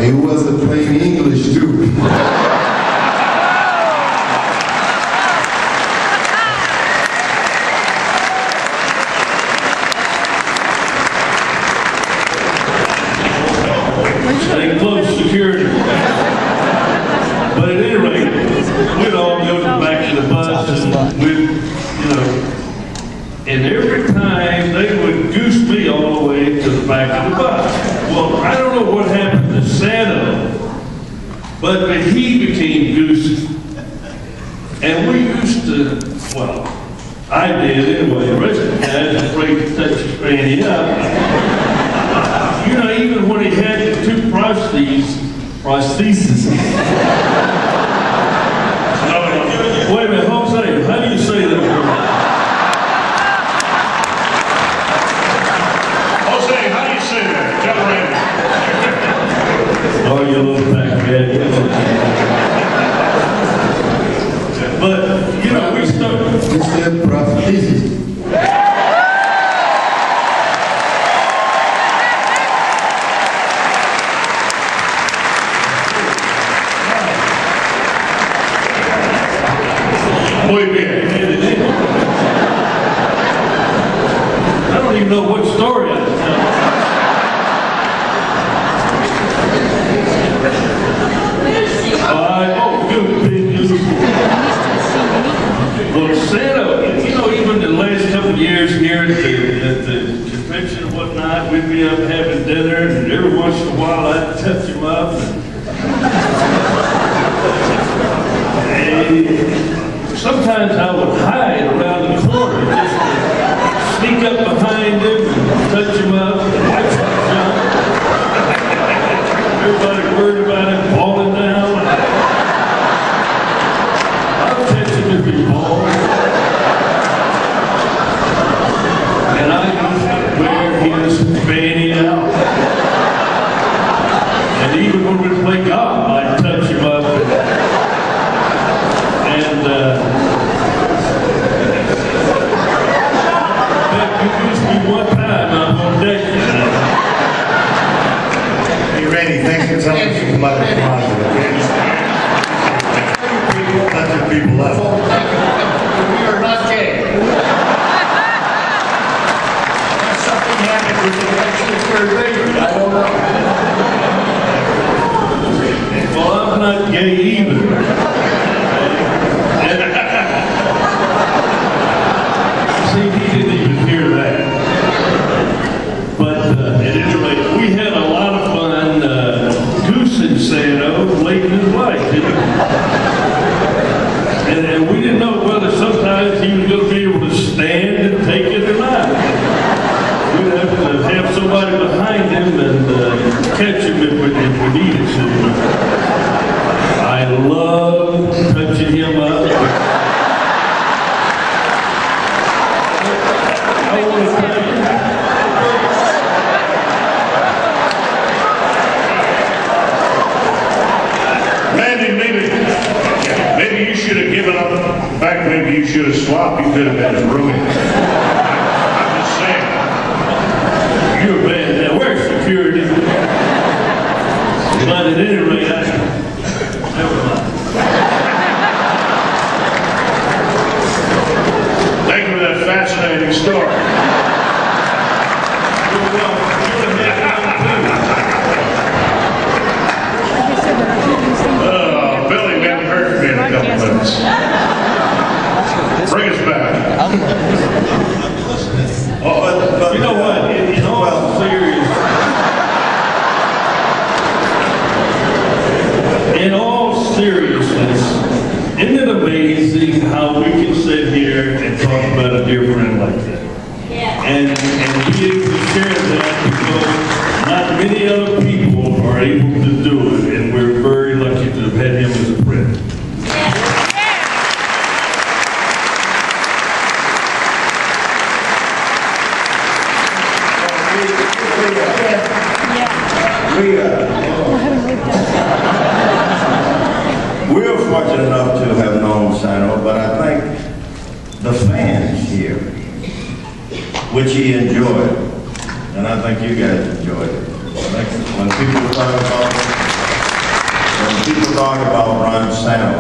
He wasn't playing English too. Stay close security. But at any rate, we'd all go back to the bus and we'd, and every time they would goose me all the way to the back of the bus. Well, I don't know what happened to Santo, but he became goosey. And we used to, well, I did anyway, the rest of the guys were afraid to touch his granny up. Even when he had the two prostheses. Wait a minute, Jose, how do you say that word? Jose, how do you say that? Tell Randy. Oh, you little backhead. But, we started. He said prosthesis. Muy bien. I don't even know what story I was telling. Well, Santo, even the last couple of years here at the convention and whatnot, we'd be up having dinner, and every once in a while I'd touch him up. And sometimes I would hide around the corner, just to sneak up behind him and touch him up and watch him jump. Everybody worried about him falling down. I'll catch him if he falls. And I used to wear his fanny out. And even when we play golf, I'd touch him up. You used me one time, I'm going to take you. Hey, Randy, thanks for telling us you come out of the closet, okay? Touching people up. We are not gay. Something happened with the next third grade. I don't know. Well, I'm not gay either. See, he didn't even hear that. But at any rate, we had a lot of fun goosing Santo late in his life, didn't we? And we didn't know whether sometimes he was going to be able to stand and take it or not. We'd have to have somebody behind him and catch him if we needed to. I love touching him up. I want to tell you. Randy, maybe you should have given up. In fact, maybe you should have swapped. You could have been his roommate. I'm just saying. You're bad now. Where's security? But at any rate, never mind. Thank you for that fascinating story. You're welcome. Billy maybe hurt me in a couple minutes. Bring us back. You know what? In all seriousness, isn't it amazing how we can sit here and talk about a dear friend like that? Yeah. And be able to share that because not many other people are able to do it, and we're very lucky to have had him as a friend. We're fortunate enough to have known Santo, but I think the fans here, which he enjoyed, and I think you guys enjoyed it. I think when people talk about when people talk about Ron Santo,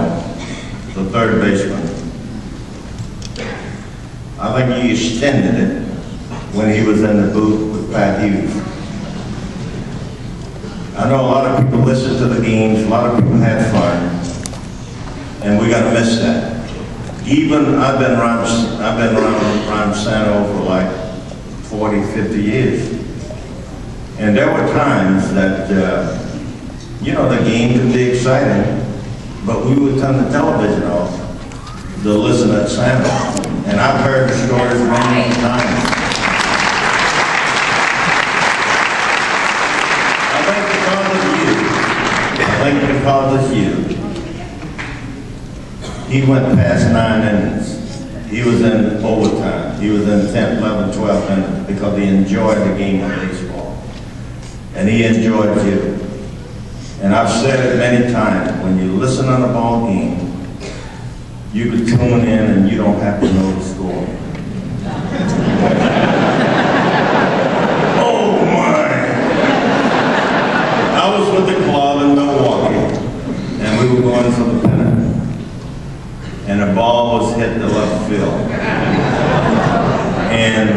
the third baseman, I think he extended it when he was in the booth with Pat Hughes. I know a lot of people listened to the games, a lot of people had fun, and we're gonna miss that. Even I've been around Ron Santo for like 40, 50 years. And there were times that, you know, the game could be exciting, but we would turn the television off to listen to Santo. And I've heard the stories many times. I think because of you, he went past 9 innings. He was in overtime. He was in 10th, 11th, 12th innings because he enjoyed the game of baseball. And he enjoyed you. And I've said it many times, when you listen on a ball game, you can tune in and you don't have to know the score. Oh my! I was with the club in Milwaukee, and we were going for the pennant. And the ball was hit to left field. And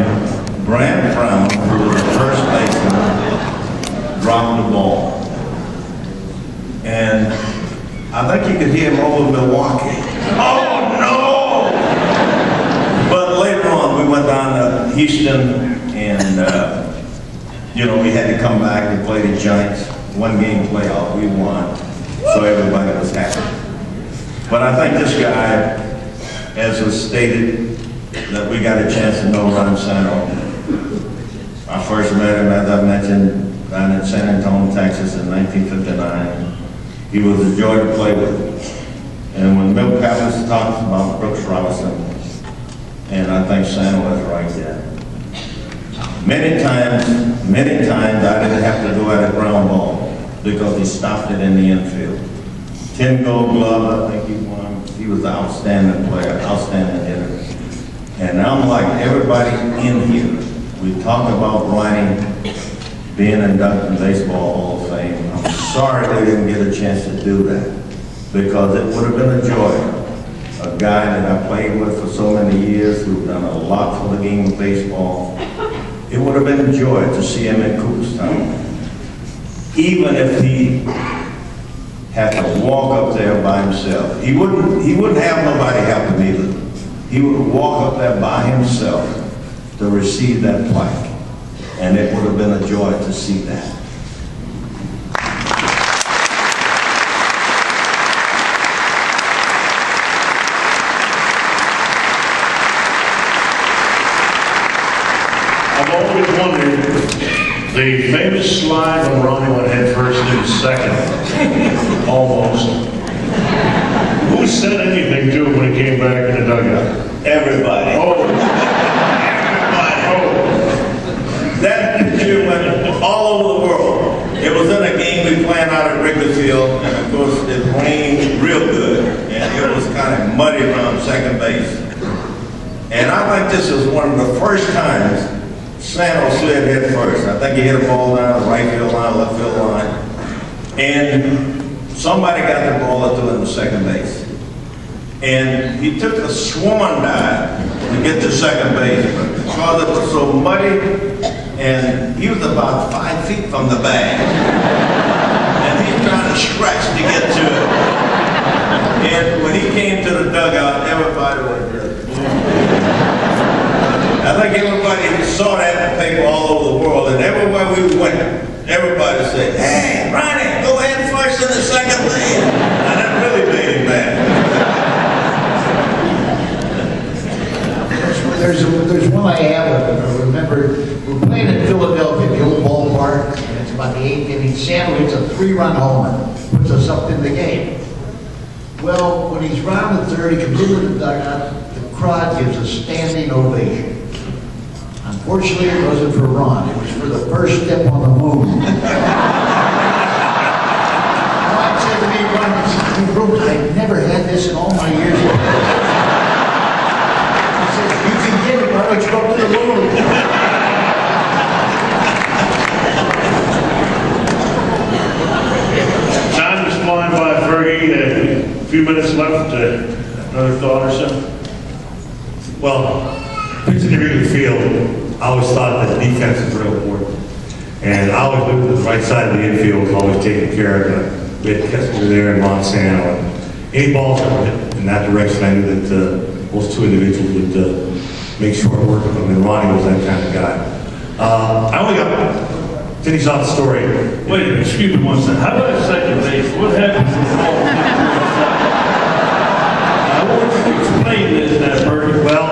Brant Brown, who was the first baseman, dropped the ball. And I think you could hear him over Milwaukee. Oh no! But later on, we went down to Houston, and you know, we had to come back and play the Giants. 1 game playoff, we won, so everybody was happy. But I think this guy, as was stated, that we got a chance to know Ron Santo. I first met him, as I mentioned, down in San Antonio, Texas in 1959. He was a joy to play with. And when Bill Pappas talks about Brooks Robinson, and I think Santo was right there. Many times I didn't have to go at a ground ball because he stopped it in the infield. 10 Gold Glove, I think he won. He was an outstanding player, outstanding hitter. And I'm like everybody in here, we talk about Ronnie being inducted in Baseball Hall of Fame. I'm sorry they didn't get a chance to do that, because it would have been a joy. A guy that I played with for so many years, who's done a lot for the game of baseball. It would have been a joy to see him in Cooperstown. Even if he had to walk up there by himself. He wouldn't have nobody helping either. He would walk up there by himself to receive that plaque. And it would have been a joy to see that. I've always wondered, the famous slide when Ronnie went head first into second, almost. Who said anything to him when he came back in the dugout? Everybody. Oh. Everybody. Oh. That picture went all over the world. It was in a game we playing out at Wrigley Field, and of course it rained real good, and it was kind of muddy around second base. And I think this is one of the first times Santo slid head first. I think he hit a ball down the right field line, left field line. And somebody got the ball up to him to second base. And he took a swan dive to get to second base. But because it was so muddy, and he was about 5 feet from the bag. And he's trying to stretch to get to it. And when he came to the dugout, everybody went there. I think everybody saw that in the paper all over the world, and everywhere we went, everybody said, "Hey, Ronnie, go ahead first in the second base." And that really made him mad. There's one I have. I remember we're playing in Philadelphia, the old ballpark, and it's about the 8th inning. Santo hits a 3-run homer, puts us up in the game. Well, when he's round the third, he comes into the dugout. The crowd gives a standing ovation. Unfortunately, it wasn't for Ron. It was for the first step on the moon. Ron said to me, "Ron, I've never had this in all my years." He said, "You can get it. Why don't you go up to the moon?" Time is flying by few minutes left. Another thought or so? Well, pitching the Wrigley Field, I always thought that defense is real important. And I always knew that the right side of the infield was always taken care of. We had Kessler there and Monsanto. And any balls that were hit in that direction, I knew that those two individuals would make short work of them. And Ronnie was that kind of guy. I only got to finish off the story. Wait a minute, excuse me one second. How about second base? What happens when the ball hits the side? I want you to explain this, that Bernie. Well,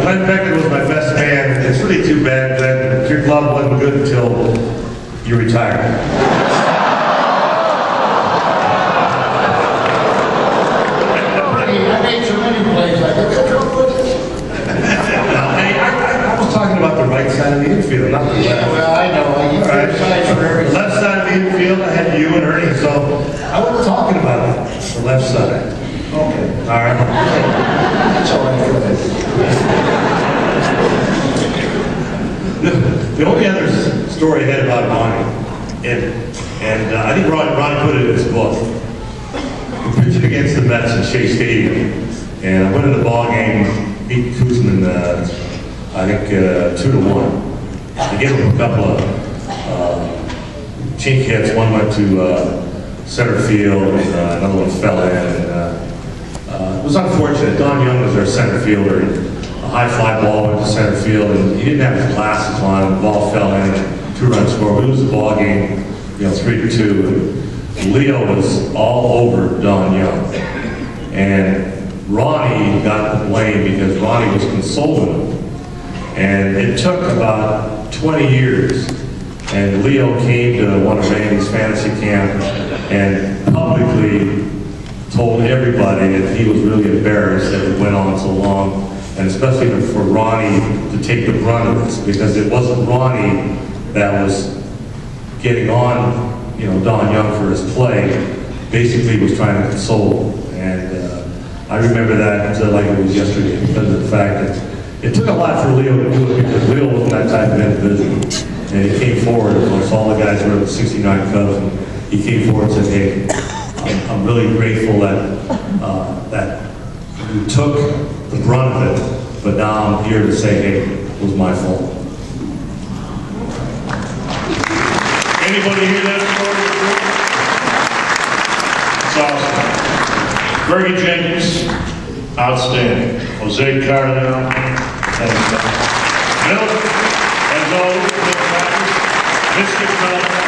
Glenn Becker was my best man. It's really too bad that your club wasn't good until you retired. I made so many plays, I got trouble with this. Hey, I was talking about the right side of the infield, not the Yeah, left. well, I know, I use All right. both sides for The everything. left side of the infield, I had you and Ernie, so I wasn't talking about the left side. Okay. All right. That's all right for that. The only other story I had about Ronnie, and I think Ronnie put it in his book. We pitched against the Mets at Shea Stadium, and I went in the ball game, beat Kuzman, I think 2-1. I gave him a couple of chink hits. One went to center field, and another one fell in. And, it was unfortunate. Don Young was our center fielder. A high fly ball went to center field, and he didn't have his glasses on. And the ball fell in, 2-run score. We lose the ball game, 3-2. And Leo was all over Don Young, and Ronnie got the blame because Ronnie was consoling him. And it took about 20 years, and Leo came to one of Randy's fantasy camp and publicly told everybody that he was really embarrassed that it went on so long, and especially for Ronnie to take the brunt of this, because it wasn't Ronnie that was getting on, Don Young for his play. Basically was trying to console him. And I remember that like it was yesterday, because of the fact that it took a lot for Leo to do it, because Leo wasn't that type of individual. And he came forward, of course, all the guys were at the 69 Cubs, and he came forward and said, hey, I'm really grateful that you took the brunt of it, but now I'm here to say, hey, it was my fault. Anybody hear that story? It's awesome. Bernie Jenkins, outstanding. Jose Cardinal, and Bill, as always, Bill Packers, Mr. Bell.